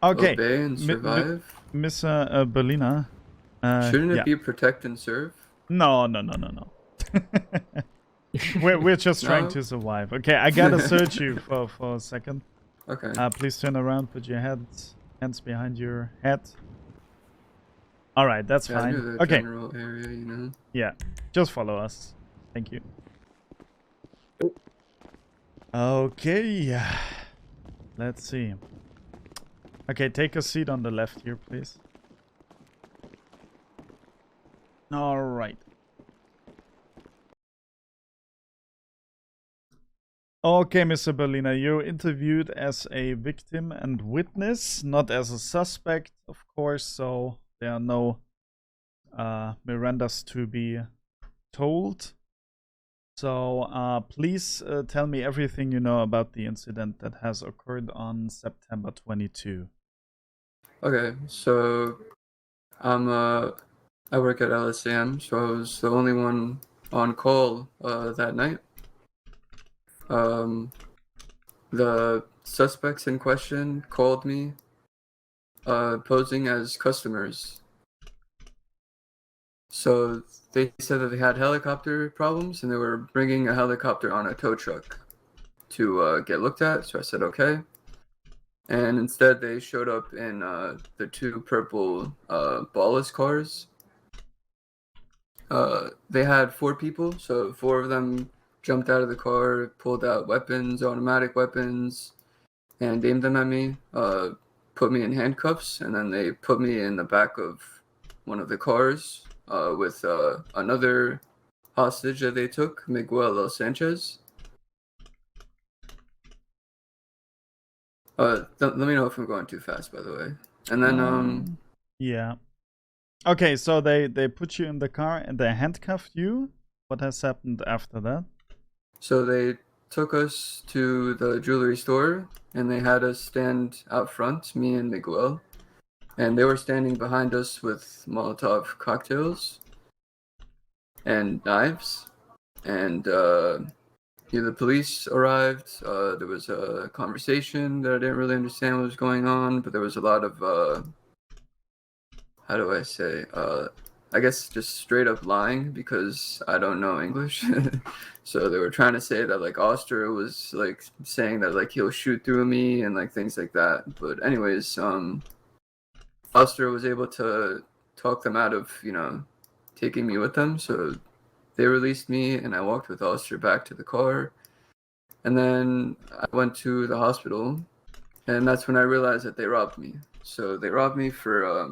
Okay, Obey and survive? Mr. Berliner. Shouldn't it Yeah. be protect and serve? No. We're just trying No? to survive. Okay, I gotta search you for a second. Okay. Please turn around. Put your hands behind your head. All right, that's Yeah, I knew fine. the Okay. general area, you know. Yeah, just follow us. Thank you. Okay. Let's see. Okay, take a seat on the left here, please. All right. Okay, Mr. Berliner, you're interviewed as a victim and witness, not as a suspect, of course, so there are no Mirandas to be told. So please tell me everything you know about the incident that has occurred on September 22. Okay, so I work at LSAM, so I was the only one on call that night. The suspects in question called me posing as customers. So they said that they had helicopter problems and they were bringing a helicopter on a tow truck to get looked at. So I said, okay. And instead they showed up in the two purple Ballas cars. They had 4 people, so 4 of them jumped out of the car, pulled out weapons, automatic weapons, and aimed them at me, put me in handcuffs, and then they put me in the back of one of the cars with another hostage that they took, Miguel Sanchez. Let me know if I'm going too fast, by the way. And then, Yeah. Okay, so they put you in the car and they handcuffed you. What has happened after that? so they took us to the jewelry store, and they had us stand out front, me and Miguel. And they were standing behind us with Molotov cocktails and knives. And the police arrived. There was a conversation that I didn't really understand what was going on, but there was a lot of how do I say? I guess just straight up lying because I don't know English. So they were trying to say that like Oster was like saying that like he'll shoot through me and like things like that. But anyways, Oster was able to talk them out of, taking me with them. So they released me and I walked with Oster back to the car. And then I went to the hospital, and that's when I realized that they robbed me. So they robbed me for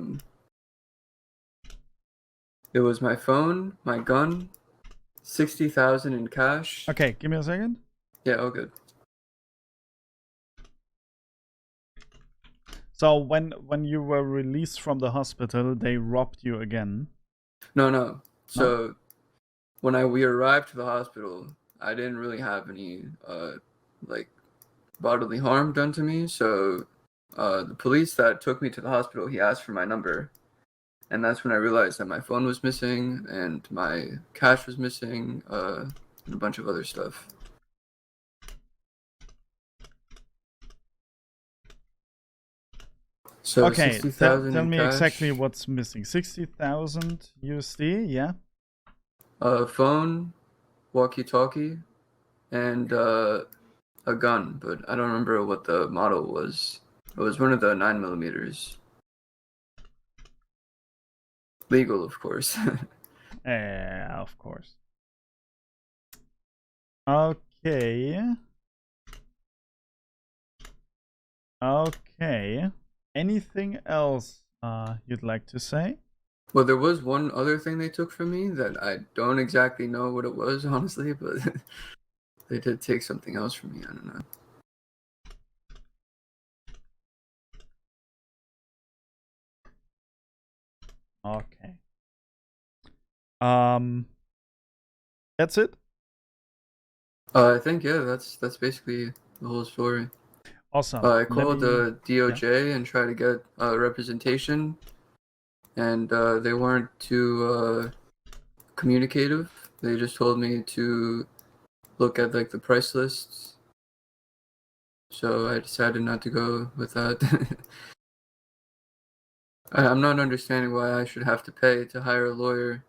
it was my phone, my gun, 60,000 in cash. Okay, give me a second. Yeah, all good. So when you were released from the hospital, they robbed you again. No. So when we arrived to the hospital, I didn't really have any like bodily harm done to me. So the police that took me to the hospital, he asked for my number. And that's when I realized that my phone was missing and my cash was missing, and a bunch of other stuff. So Okay, 60,000 tell in me cash. exactly what's missing. 60,000 USD, yeah? Phone, walkie-talkie, and a gun, but I don't remember what the model was. It was one of the 9mm. Legal, of course. Yeah, of course. Okay. Anything else you'd like to say? Well, there was one other thing they took from me that I don't exactly know what it was, honestly, but they did take something else from me. I don't know. Okay. That's it? I think yeah, that's basically the whole story. Awesome. I called the DOJ and tried to get representation, and they weren't too communicative. They just told me to look at like the price lists. So I decided not to go with that. I'm not understanding why I should have to pay to hire a lawyer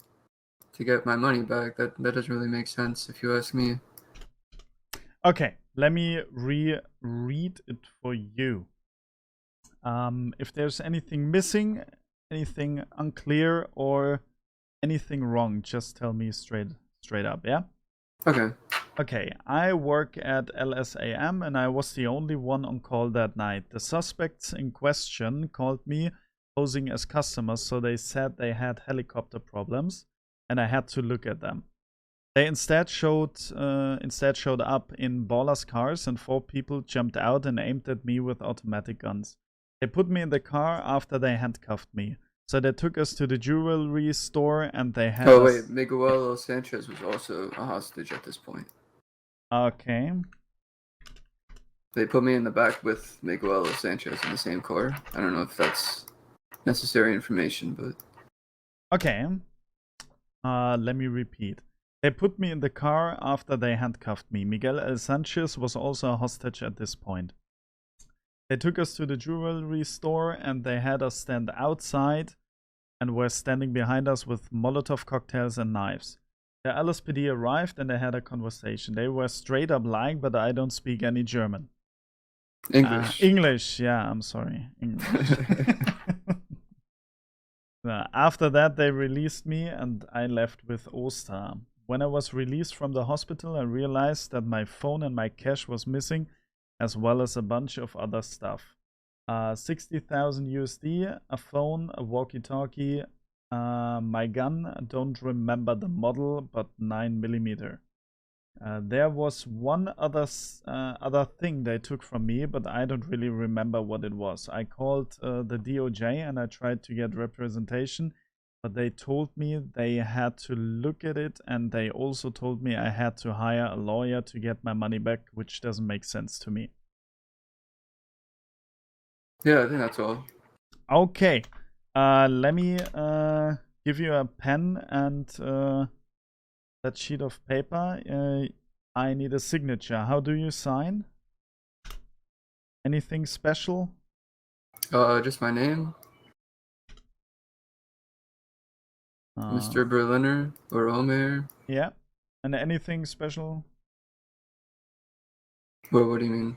to get my money back. That doesn't really make sense if you ask me. Okay, let me reread it for you. If there's anything missing, anything unclear, or anything wrong, just tell me straight up, yeah? Okay. Okay, I work at LSAM and I was the only one on call that night. The suspects in question called me posing as customers, so they said they had helicopter problems and I had to look at them. They instead showed up in Ballas cars and 4 people jumped out and aimed at me with automatic guns. They put me in the car after they handcuffed me. So they took us to the jewelry store and they had Oh us... wait, Miguel Sanchez was also a hostage at this point. Okay. They put me in the back with Miguel Sanchez in the same car. I don't know if that's necessary information, but... Okay. Let me repeat. They put me in the car after they handcuffed me. Miguel El Sanchez was also a hostage at this point. They took us to the jewelry store and they had us stand outside and were standing behind us with Molotov cocktails and knives. The LSPD arrived and they had a conversation. They were straight up lying, but I don't speak any German. English. English, yeah, I'm sorry. English. After that, they released me and I left with Oster. When I was released from the hospital, I realized that my phone and my cash was missing, as well as a bunch of other stuff. 60,000 USD, a phone, a walkie-talkie, my gun, don't remember the model, but 9mm. There was one other thing they took from me, but I don't really remember what it was. I called the DOJ and I tried to get representation, but they told me they had to look at it and they also told me I had to hire a lawyer to get my money back, which doesn't make sense to me. Yeah, I think that's all. Okay, let me give you a pen and that sheet of paper. I need a signature. How do you sign? Anything special? Just my name. Mr. Berliner or Omer. Yeah. And anything special? What do you mean?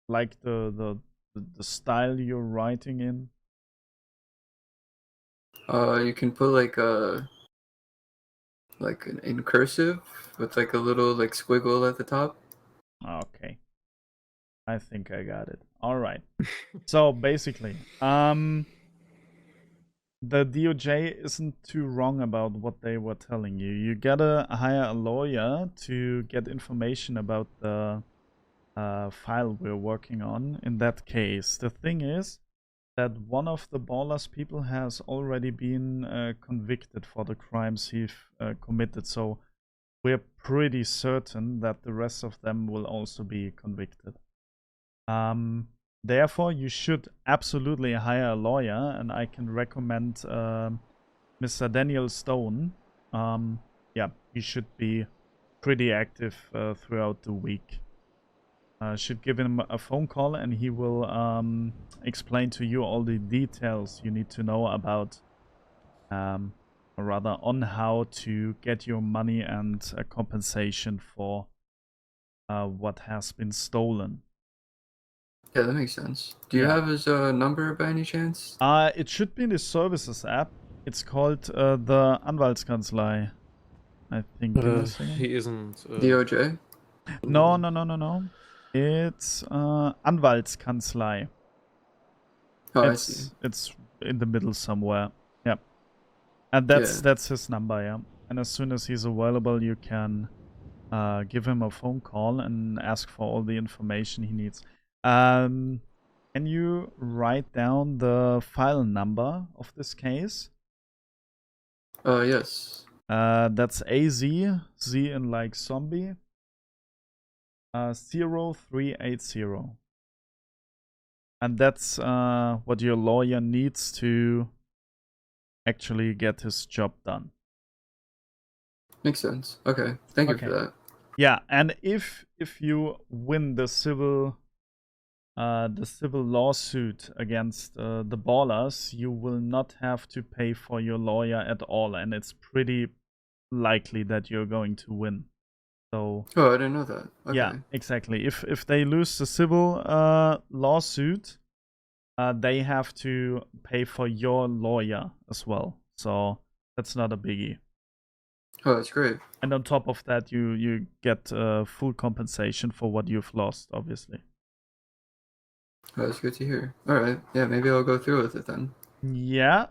Like the style you're writing in? You can put like in cursive with like a little like squiggle at the top. Okay. I think I got it. All right. So basically, the DOJ isn't too wrong about what they were telling you. You gotta hire a lawyer to get information about the file we're working on. In that case, the thing is that one of the Ballas people has already been convicted for the crimes he committed. So we're pretty certain that the rest of them will also be convicted. Therefore, you should absolutely hire a lawyer, and I can recommend Mr. Daniel Stone. Yeah, he should be pretty active throughout the week. Should give him a phone call, and he will explain to you all the details you need to know about, or rather, on how to get your money and a compensation for what has been stolen. Yeah, that makes sense. Do you have his number by any chance? It should be in the services app. It's called the Anwaltskanzlei, I think. He isn't. DOJ? No. It's Anwaltskanzlei. Oh, I see. It's in the middle somewhere. Yeah. And that's his number, yeah. And as soon as he's available, you can give him a phone call and ask for all the information he needs. Can you write down the file number of this case? Yes. That's AZ, Z in like zombie, 0380. And that's what your lawyer needs to actually get his job done. Makes sense. Okay. Thank you for that. Yeah, and if you win the civil the civil lawsuit against the Ballas, you will not have to pay for your lawyer at all, and it's pretty likely that you're going to win. So Oh, I didn't know that. Okay. yeah, exactly. If they lose the civil lawsuit, they have to pay for your lawyer as well. So that's not a biggie. Oh, that's great. And on top of that, you get full compensation for what you've lost, obviously. Oh, that's good to hear. All right. Yeah, maybe I'll go through with it then. Yeah,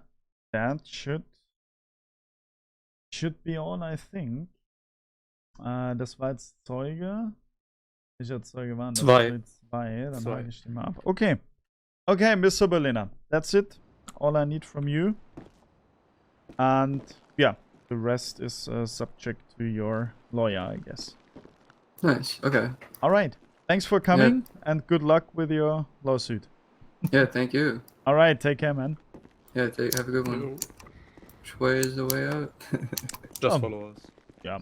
that should be all, I think. Das war jetzt Zeuge. Welcher Zeuge waren das? Zwei. Zwei. Dann Zwei. halte ich die mal ab. Okay. Okay, Mr. Berliner. That's it. All I need from you. And yeah, the rest is subject to your lawyer, I guess. Nice. Okay. All right. Thanks for coming and good luck with your lawsuit. Yeah, thank you. All right. Take care, man. Yeah, have a good one. Yo. Which way is the way out? Just Oh. follow us. Yeah.